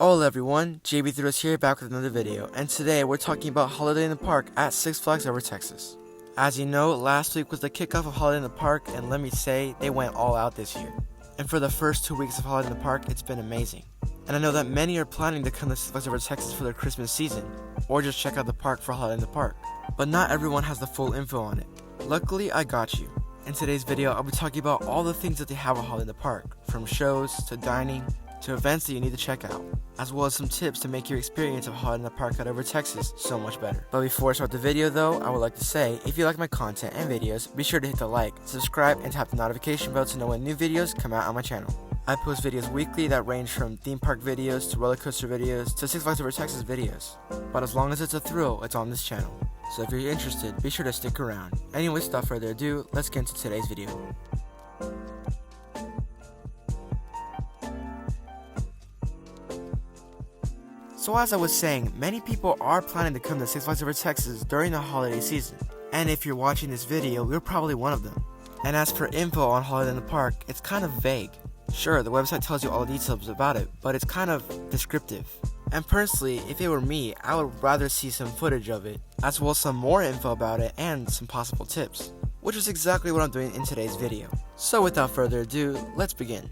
Hello everyone, JB3 here back with another video, and today we're talking about Holiday in the Park at Six Flags Over Texas. As you know, last week was the kickoff of Holiday in the Park, and let me say, they went all out this year. And for the first 2 weeks of Holiday in the Park, it's been amazing. And I know that many are planning to come to Six Flags Over Texas for their Christmas season, or just check out the park for Holiday in the Park. But not everyone has the full info on it. Luckily, I got you. In today's video, I'll be talking about all the things that they have at Holiday in the Park, from shows, to dining, to events that you need to check out, as well as some tips to make your experience of Holiday in the Park at Over Texas so much better. But before I start the video though, I would like to say, if you like my content and videos, be sure to hit the like, subscribe, and tap the notification bell to know when new videos come out on my channel. I post videos weekly that range from theme park videos to roller coaster videos to Six Flags Over Texas videos. But as long as it's a thrill, it's on this channel. So if you're interested, be sure to stick around. Anyways, without further ado, let's get into today's video. So as I was saying, many people are planning to come to Six Flags Over Texas during the holiday season. And if you're watching this video, you're probably one of them. And as for info on Holiday in the Park, it's kind of vague. Sure, the website tells you all the details about it, but it's kind of descriptive. And personally, if it were me, I would rather see some footage of it, as well as some more info about it and some possible tips. Which is exactly what I'm doing in today's video. So without further ado, let's begin.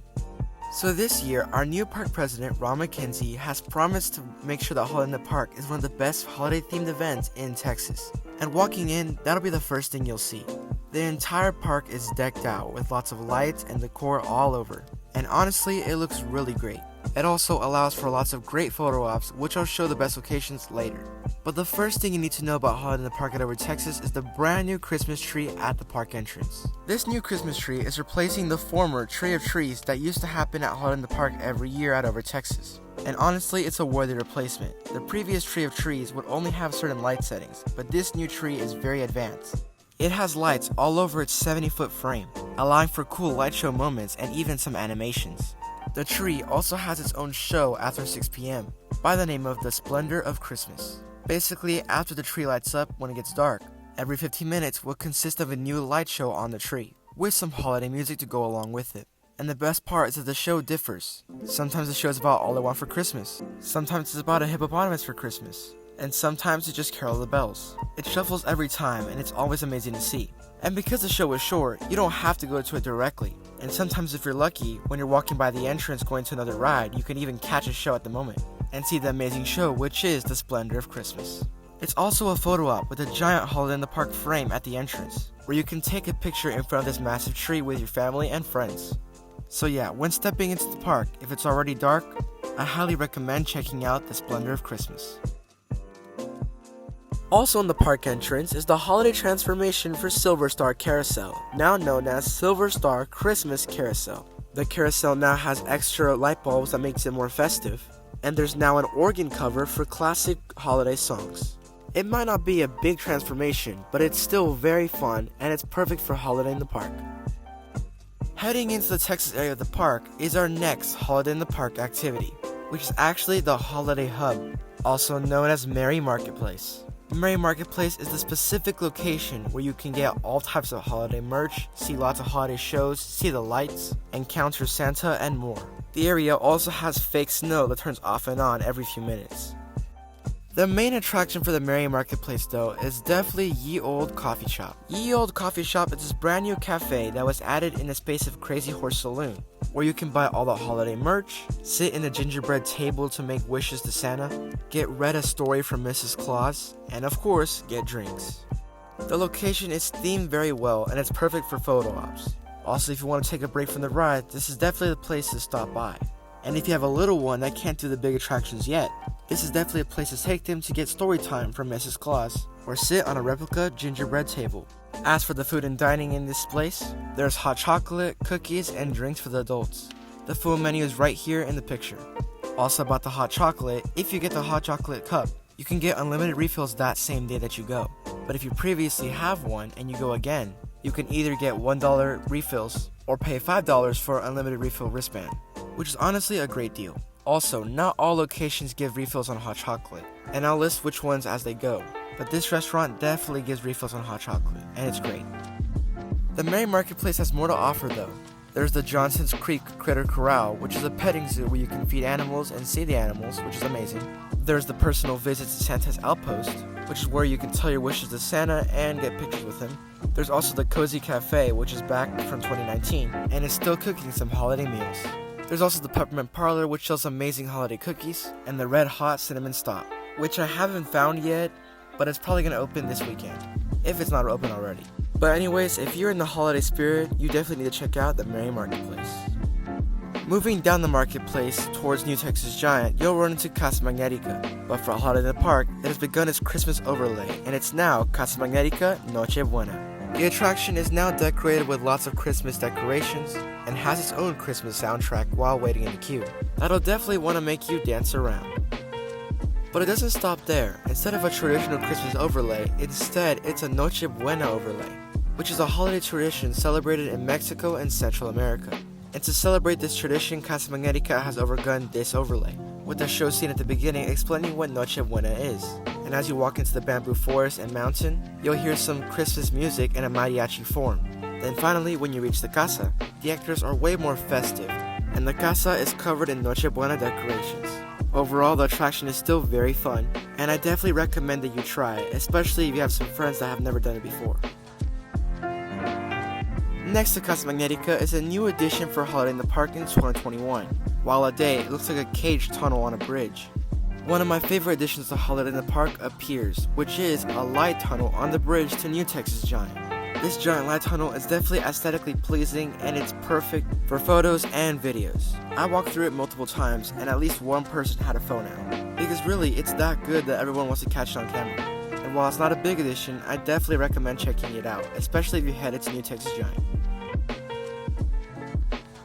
So this year, our new park president, Ron McKenzie, has promised to make sure that Holiday in the Park is one of the best holiday-themed events in Texas. And walking in, that'll be the first thing you'll see. The entire park is decked out with lots of lights and decor all over. And honestly, it looks really great. It also allows for lots of great photo ops, which I'll show the best locations later. But the first thing you need to know about Holiday in the Park at Over Texas is the brand new Christmas tree at the park entrance. This new Christmas tree is replacing the former Tree of Trees that used to happen at Holiday in the Park every year at Over Texas. And honestly, it's a worthy replacement. The previous Tree of Trees would only have certain light settings, but this new tree is very advanced. It has lights all over its 70-foot frame, allowing for cool light show moments and even some animations. The tree also has its own show after 6 p.m. by the name of the Splendor of Christmas. Basically, after the tree lights up when it gets dark, every 15 minutes will consist of a new light show on the tree, with some holiday music to go along with it. And the best part is that the show differs. Sometimes the show is about All I Want for Christmas, sometimes it's about a hippopotamus for Christmas, and sometimes it's just Carol of the Bells. It shuffles every time and it's always amazing to see. And because the show is short, you don't have to go to it directly. And sometimes if you're lucky, when you're walking by the entrance going to another ride, you can even catch a show at the moment and see the amazing show, which is the Splendor of Christmas. It's also a photo op with a giant Holiday in the Park frame at the entrance, where you can take a picture in front of this massive tree with your family and friends. So yeah, when stepping into the park, if it's already dark, I highly recommend checking out the Splendor of Christmas. Also in the park entrance is the holiday transformation for Silver Star Carousel, now known as Silver Star Christmas Carousel. The carousel now has extra light bulbs that makes it more festive, and there's now an organ cover for classic holiday songs. It might not be a big transformation, but it's still very fun and it's perfect for Holiday in the Park. Heading into the Texas area of the park is our next Holiday in the Park activity, which is actually the Holiday Hub, also known as Merry Marketplace. Merry Marketplace is the specific location where you can get all types of holiday merch, see lots of holiday shows, see the lights, encounter Santa, and more. The area also has fake snow that turns off and on every few minutes. The main attraction for the Merry Marketplace though is definitely Ye Olde Coffee Shop. Ye Olde Coffee Shop is this brand new cafe that was added in the space of Crazy Horse Saloon, where you can buy all the holiday merch, sit in a gingerbread table to make wishes to Santa, get read a story from Mrs. Claus, and of course, get drinks. The location is themed very well and it's perfect for photo ops. Also, if you want to take a break from the ride, this is definitely the place to stop by. And if you have a little one that can't do the big attractions yet, this is definitely a place to take them to get story time from Mrs. Claus, or sit on a replica gingerbread table. As for the food and dining in this place, there's hot chocolate, cookies, and drinks for the adults. The full menu is right here in the picture. Also about the hot chocolate, if you get the hot chocolate cup, you can get unlimited refills that same day that you go. But if you previously have one and you go again, you can either get $1 refills or pay $5 for unlimited refill wristband, which is honestly a great deal. Also, not all locations give refills on hot chocolate, and I'll list which ones as they go, but this restaurant definitely gives refills on hot chocolate, and it's great. The Merry Marketplace has more to offer though. There's the Johnson's Creek Critter Corral, which is a petting zoo where you can feed animals and see the animals, which is amazing. There's the personal visits to Santa's Outpost, which is where you can tell your wishes to Santa and get pictures with him. There's also the Cozy Cafe, which is back from 2019, and is still cooking some holiday meals. There's also the Peppermint Parlor, which sells amazing holiday cookies, and the Red Hot Cinnamon Stop, which I haven't found yet, but it's probably going to open this weekend, if it's not open already. But anyways, if you're in the holiday spirit, you definitely need to check out the Merry Marketplace. Moving down the marketplace towards New Texas Giant, you'll run into Casa Magnetica, but for Holiday in the Park, it has begun its Christmas overlay, and it's now Casa Magnetica Noche Buena. The attraction is now decorated with lots of Christmas decorations, and has its own Christmas soundtrack while waiting in the queue. That'll definitely want to make you dance around. But it doesn't stop there. Instead of a traditional Christmas overlay, instead it's a Noche Buena overlay, which is a holiday tradition celebrated in Mexico and Central America. And to celebrate this tradition, Casa Magnetica has overgone this overlay, with the show scene at the beginning explaining what Noche Buena is. And as you walk into the bamboo forest and mountain, you'll hear some Christmas music in a mariachi form. Then finally, when you reach the casa, the actors are way more festive, and the casa is covered in Noche Buena decorations. Overall, the attraction is still very fun, and I definitely recommend that you try it, especially if you have some friends that have never done it before. Next to Casa Magnetica is a new addition for Holiday in the Park in 2021. While a day, it looks like a cage tunnel on a bridge. One of my favorite additions to Holiday in the Park appears, which is a light tunnel on the bridge to New Texas Giant. This giant light tunnel is definitely aesthetically pleasing, and it's perfect for photos and videos. I walked through it multiple times, and at least one person had a phone out, because really it's that good that everyone wants to catch it on camera. And while it's not a big addition, I definitely recommend checking it out, especially if you headed to New Texas Giant.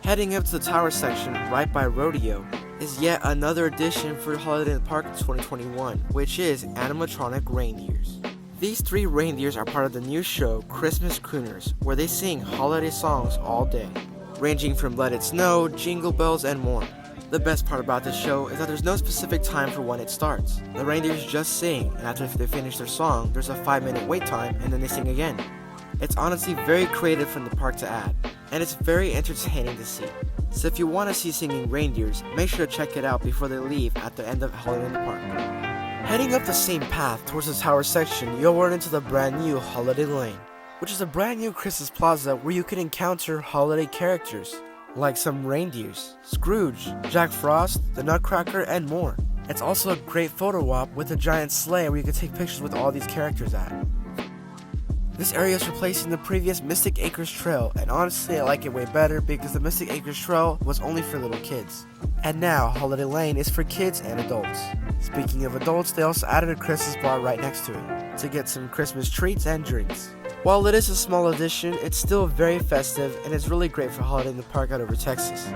Heading up to the tower section right by Rodeo is yet another addition for Holiday in the Park 2021, which is animatronic reindeers. These 3 reindeers are part of the new show Christmas Crooners, where they sing holiday songs all day, ranging from Let It Snow, Jingle Bells, and more. The best part about this show is that there's no specific time for when it starts. The reindeers just sing, and after they finish their song, there's a 5-minute wait time, and then they sing again. It's honestly very creative from the park to add, and it's very entertaining to see. So if you want to see singing reindeers, make sure to check it out before they leave at the end of Holiday in the Park. Heading up the same path towards the tower section, you'll run into the brand new Holiday Lane, which is a brand new Christmas plaza where you can encounter holiday characters, like some reindeers, Scrooge, Jack Frost, the Nutcracker, and more. It's also a great photo op with a giant sleigh where you can take pictures with all these characters at. This area is replacing the previous Mystic Acres Trail, and honestly I like it way better because the Mystic Acres Trail was only for little kids. And now, Holiday Lane is for kids and adults. Speaking of adults, they also added a Christmas bar right next to it, to get some Christmas treats and drinks. While it is a small addition, it's still very festive, and it's really great for Holiday in the Park out over Texas.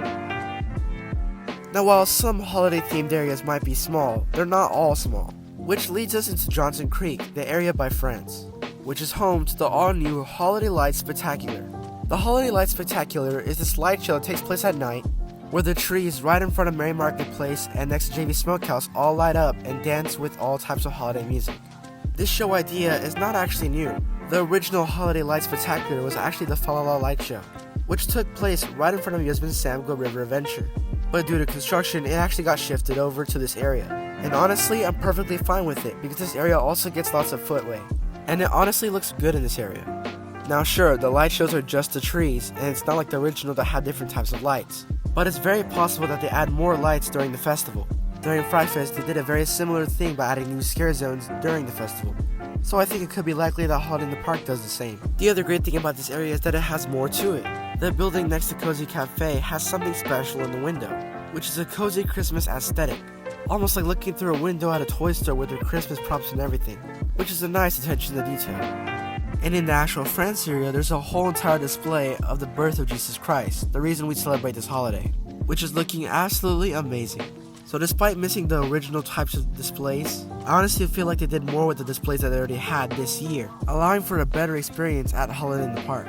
Now while some holiday-themed areas might be small, they're not all small, which leads us into Johnson Creek, the area by Friends, which is home to the all-new Holiday Lights Spectacular. The Holiday Lights Spectacular is this light show that takes place at night, where the trees right in front of Merry Marketplace and next to JV Smokehouse all light up and dance with all types of holiday music. This show idea is not actually new. The original Holiday Lights Spectacular was actually the Fa La La Light Show, which took place right in front of Yosemite Sam Go River Adventure. But due to construction, it actually got shifted over to this area. And honestly, I'm perfectly fine with it because this area also gets lots of footway. And it honestly looks good in this area. Now sure, the light shows are just the trees, and it's not like the original that had different types of lights. But it's very possible that they add more lights during the festival. During Fright Fest, they did a very similar thing by adding new scare zones during the festival. So I think it could be likely that Holiday in the Park does the same. The other great thing about this area is that it has more to it. The building next to Cozy Cafe has something special in the window, which is a cozy Christmas aesthetic. Almost like looking through a window at a toy store with their Christmas props and everything, which is a nice attention to detail. And in the actual France area, there's a whole entire display of the birth of Jesus Christ, the reason we celebrate this holiday, which is looking absolutely amazing. So despite missing the original types of displays, I honestly feel like they did more with the displays that they already had this year, allowing for a better experience at Holiday in the Park.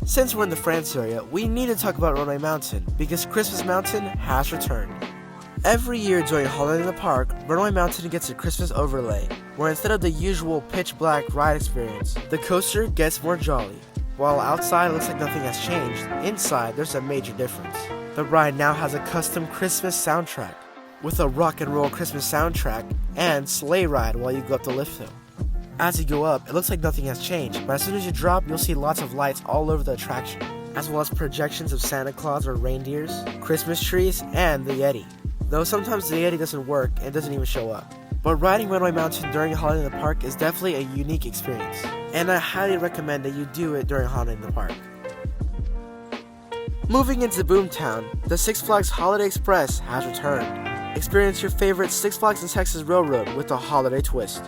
Since we're in the France area, we need to talk about Runaway Mountain, because Christmas Mountain has returned. Every year during Holiday in the Park, Runaway Mountain gets a Christmas overlay, where instead of the usual pitch black ride experience, the coaster gets more jolly. While outside it looks like nothing has changed, inside there's a major difference. The ride now has a custom Christmas soundtrack, with a rock and roll Christmas soundtrack and sleigh ride while you go up the lift hill. As you go up, it looks like nothing has changed, but as soon as you drop, you'll see lots of lights all over the attraction, as well as projections of Santa Claus or reindeers, Christmas trees, and the Yeti. Though sometimes the Yeti doesn't work and doesn't even show up. But riding Runaway Mountain during a holiday in the park is definitely a unique experience, and I highly recommend that you do it during a holiday in the park. Moving into Boomtown, the Six Flags Holiday Express has returned. Experience your favorite Six Flags in Texas Railroad with a holiday twist.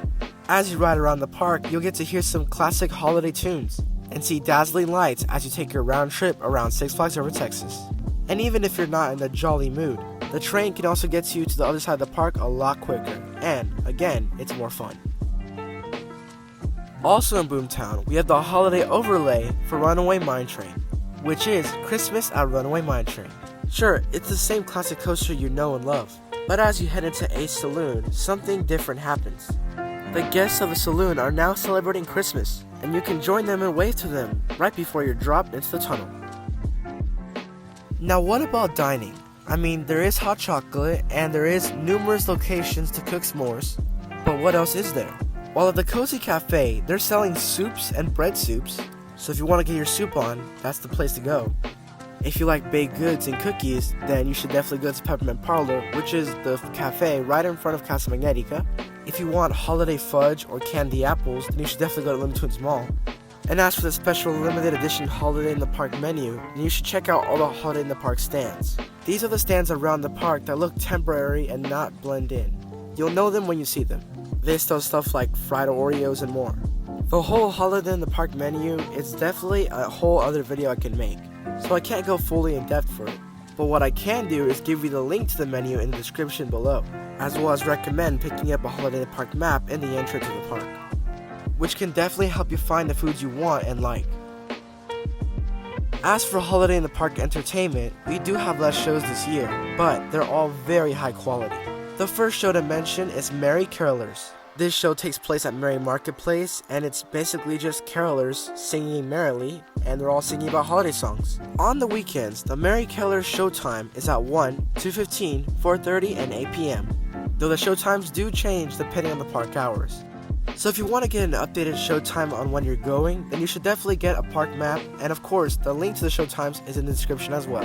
As you ride around the park, you'll get to hear some classic holiday tunes and see dazzling lights as you take your round trip around Six Flags Over Texas. And even if you're not in a jolly mood, the train can also get you to the other side of the park a lot quicker, and again, it's more fun. Also in Boomtown, we have the holiday overlay for Runaway Mine Train, which is Christmas at Runaway Mine Train. Sure, it's the same classic coaster you know and love, but as you head into Ace Saloon, something different happens. The guests of the saloon are now celebrating Christmas, and you can join them and wave to them right before you're dropped into the tunnel. Now what about dining? I mean, there is hot chocolate, and there is numerous locations to cook s'mores, but what else is there? While at the Cozy Cafe, they're selling soups and bread soups, so if you want to get your soup on, that's the place to go. If you like baked goods and cookies, then you should definitely go to Peppermint Parlor, which is the cafe right in front of Casa Magnetica. If you want holiday fudge or candy apples, then you should definitely go to Looney Tunes Mall. And as for the special limited edition Holiday in the Park menu, then you should check out all the Holiday in the Park stands. These are the stands around the park that look temporary and not blend in. You'll know them when you see them. They sell stuff like fried Oreos and more. The whole Holiday in the Park menu is definitely a whole other video I can make, so I can't go fully in depth for it. But what I can do is give you the link to the menu in the description below, as well as recommend picking up a Holiday in the Park map in the entrance of the park, which can definitely help you find the foods you want and like. As for Holiday in the Park entertainment, we do have less shows this year, but they're all very high quality. The first show to mention is Merry Carolers. This show takes place at Merry Marketplace, and it's basically just carolers singing merrily, and they're all singing about holiday songs. On the weekends, the Merry Carolers showtime is at 1, 2:15, 4:30, and 8 p.m., though the showtimes do change depending on the park hours. So if you want to get an updated showtime on when you're going, then you should definitely get a park map, and of course, the link to the showtimes is in the description as well.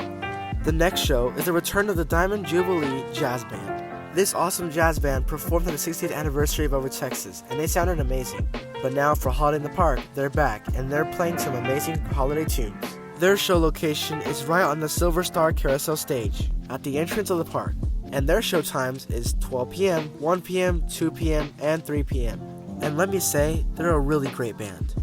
The next show is the return of the Diamond Jubilee Jazz Band. This awesome jazz band performed on the 60th anniversary of Over Texas, and they sounded amazing. But now for Holiday in the Park, they're back, and they're playing some amazing holiday tunes. Their show location is right on the Silver Star Carousel stage, at the entrance of the park, and their show times is 12 p.m., 1 p.m., 2 p.m., and 3 p.m. And let me say, they're a really great band.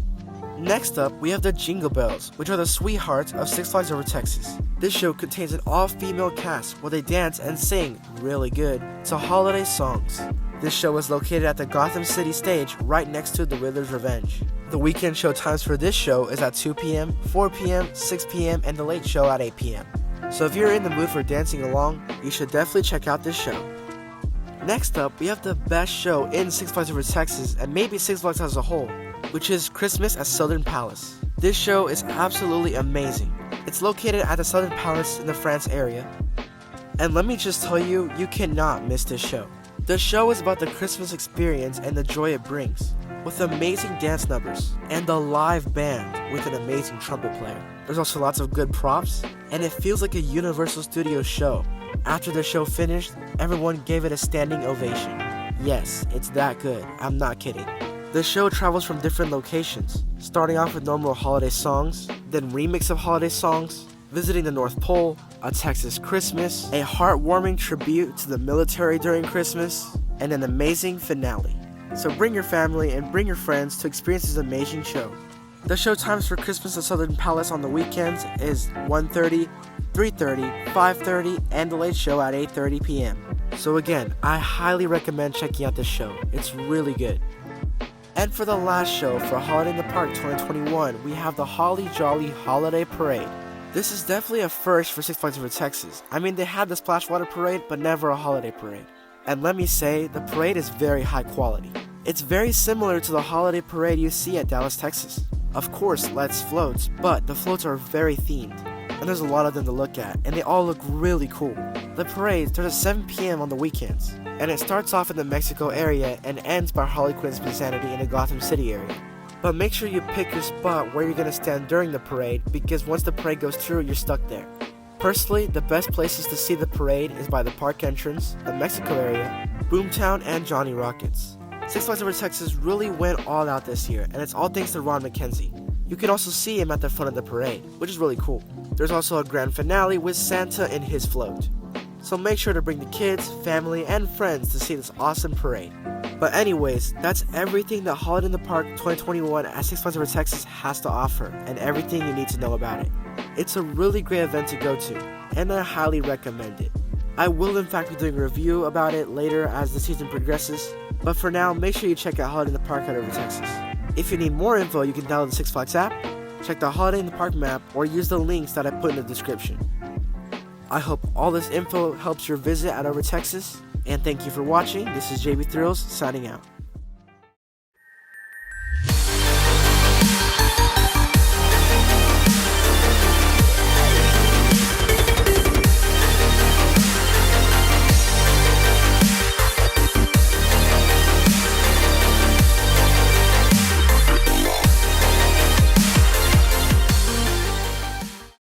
Next up, we have the Jingle Bells, which are the sweethearts of Six Flags Over Texas. This show contains an all-female cast where they dance and sing really good to holiday songs. This show is located at the Gotham City stage right next to The Riddler's Revenge. The weekend show times for this show is at 2 p.m., 4 p.m., 6 p.m., and the late show at 8 p.m. So if you're in the mood for dancing along, you should definitely check out this show. Next up, we have the best show in Six Flags Over Texas, and maybe Six Flags as a whole, which is Christmas at Southern Palace. This show is absolutely amazing. It's located at the Southern Palace in the France area. And let me just tell you, you cannot miss this show. The show is about the Christmas experience and the joy it brings, with amazing dance numbers, and a live band with an amazing trumpet player. There's also lots of good props, and it feels like a Universal Studios show. After the show finished, everyone gave it a standing ovation. Yes, it's that good, I'm not kidding. The show travels from different locations, starting off with normal holiday songs, then remix of holiday songs, visiting the North Pole, a Texas Christmas, a heartwarming tribute to the military during Christmas, and an amazing finale. So bring your family and bring your friends to experience this amazing show. The show times for Christmas at Southern Palace on the weekends is 1:30, 3:30, 5:30, and the late show at 8:30 p.m. So again, I highly recommend checking out this show. It's really good. And for the last show for Holiday in the Park 2021, we have the Holly Jolly Holiday Parade. This is definitely a first for Six Flags Over Texas. I mean, they had the Splashwater Parade, but never a holiday parade. And let me say, the parade is very high quality. It's very similar to the holiday parade you see at Dallas, Texas. Of course, Let's floats, but the floats are very themed, and there's a lot of them to look at, and they all look really cool. The parade starts at 7 p.m. on the weekends, and it starts off in the Mexico area and ends by Harley Quinn's Insanity in the Gotham City area. But make sure you pick your spot where you're going to stand during the parade, because once the parade goes through, you're stuck there. Personally, the best places to see the parade is by the park entrance, the Mexico area, Boomtown, and Johnny Rockets. Six Flags Over Texas really went all out this year, and it's all thanks to Ron McKenzie. You can also see him at the front of the parade, which is really cool. There's also a grand finale with Santa in his float. So make sure to bring the kids, family, and friends to see this awesome parade. But anyways, that's everything that Holiday in the Park 2021 at Six Flags Over Texas has to offer, and everything you need to know about it. It's a really great event to go to, and I highly recommend it. I will in fact be doing a review about it later as the season progresses, but for now, make sure you check out Holiday in the Park at Over Texas. If you need more info, you can download the Six Flags app, check the Holiday in the Park map, or use the links that I put in the description. I hope all this info helps your visit at Over Texas, and thank you for watching. This is JB Thrills signing out.